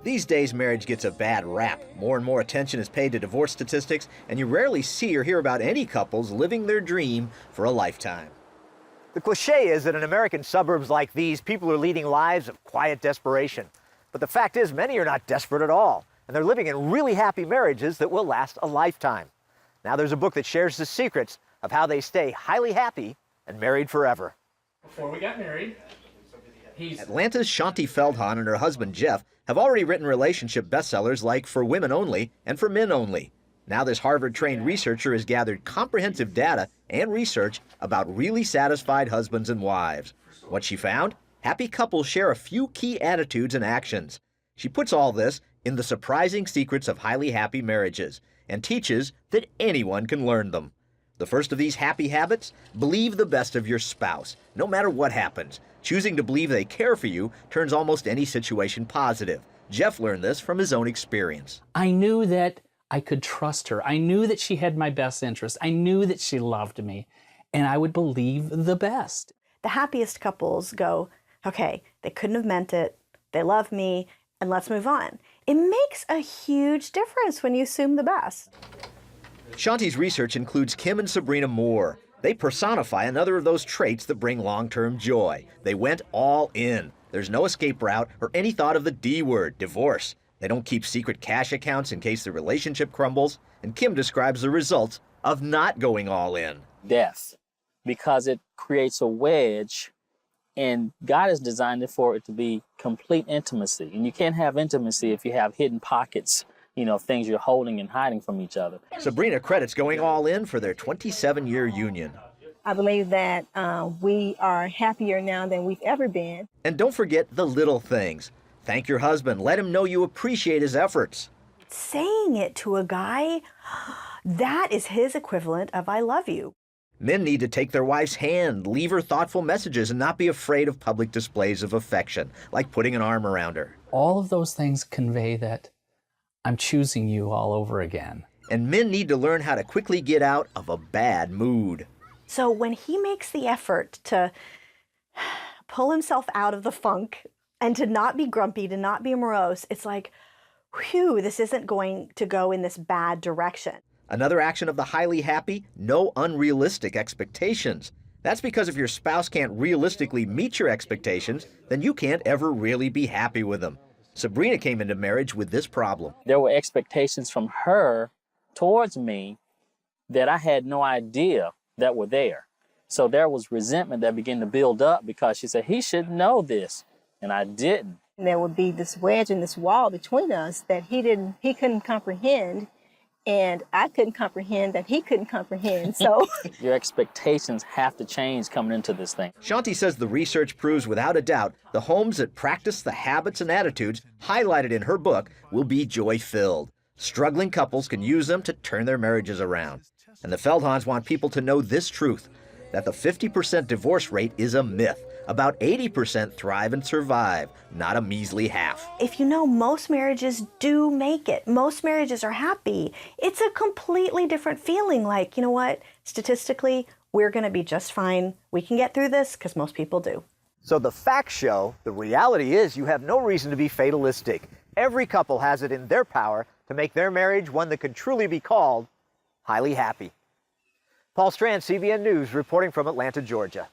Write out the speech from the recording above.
These days, marriage gets a bad rap. More and more attention is paid to divorce statistics, and you rarely see or hear about any couples living their dream for a lifetime. The cliche is that in American suburbs like these, people are leading lives of quiet desperation. But the fact is, many are not desperate at all, and they're living in really happy marriages that will last a lifetime. Now there's a book that shares the secrets of how they stay highly happy and married forever. Before we got married, Atlanta's Shaunti Feldhahn and her husband Jeff have already written relationship bestsellers like For Women Only and For Men Only. Now this Harvard-trained researcher has gathered comprehensive data and research about really satisfied husbands and wives. What she found? Happy couples share a few key attitudes and actions. She puts all this in The Surprising Secrets of Highly Happy Marriages and teaches that anyone can learn them. The first of these happy habits, believe the best of your spouse, no matter what happens. Choosing to believe they care for you turns almost any situation positive. Jeff learned this from his own experience. I knew that I could trust her. I knew that she had my best interest. I knew that she loved me, and I would believe the best. The happiest couples go, okay, they couldn't have meant it, they love me, and let's move on. It makes a huge difference when you assume the best. Shaunti's research includes Kim and Sabrina Moore. They personify another of those traits that bring long-term joy. They went all in. There's no escape route or any thought of the D word, divorce. They don't keep secret cash accounts in case the relationship crumbles. And Kim describes the results of not going all in. Death, because it creates a wedge, and God has designed it for it to be complete intimacy. And you can't have intimacy if you have hidden pockets, things you're holding and hiding from each other. Sabrina credits going all in for their 27-year union. I believe that we are happier now than we've ever been. And don't forget the little things. Thank your husband. Let him know you appreciate his efforts. Saying it to a guy, that is his equivalent of I love you. Men need to take their wife's hand, leave her thoughtful messages, and not be afraid of public displays of affection, like putting an arm around her. All of those things convey that I'm choosing you all over again. And men need to learn how to quickly get out of a bad mood. So when he makes the effort to pull himself out of the funk and to not be grumpy, to not be morose, it's like, whew, this isn't going to go in this bad direction. Another action of the highly happy, no unrealistic expectations. That's because if your spouse can't realistically meet your expectations, then you can't ever really be happy with them. Sabrina came into marriage with this problem. There were expectations from her towards me that I had no idea that were there. So there was resentment that began to build up because she said, he should know this, and I didn't. And there would be this wedge and this wall between us that he couldn't comprehend, and I couldn't comprehend that he couldn't comprehend, so. Your expectations have to change coming into this thing. Shaunti says the research proves without a doubt the homes that practice the habits and attitudes highlighted in her book will be joy-filled. Struggling couples can use them to turn their marriages around. And the Feldhahns want people to know this truth, that the 50% divorce rate is a myth. About 80% thrive and survive, not a measly half. If you know, most marriages do make it. Most marriages are happy. It's a completely different feeling like, you know what, statistically, we're going to be just fine. We can get through this because most people do. So the facts show the reality is you have no reason to be fatalistic. Every couple has it in their power to make their marriage one that could truly be called highly happy. Paul Strand, CBN News, reporting from Atlanta, Georgia.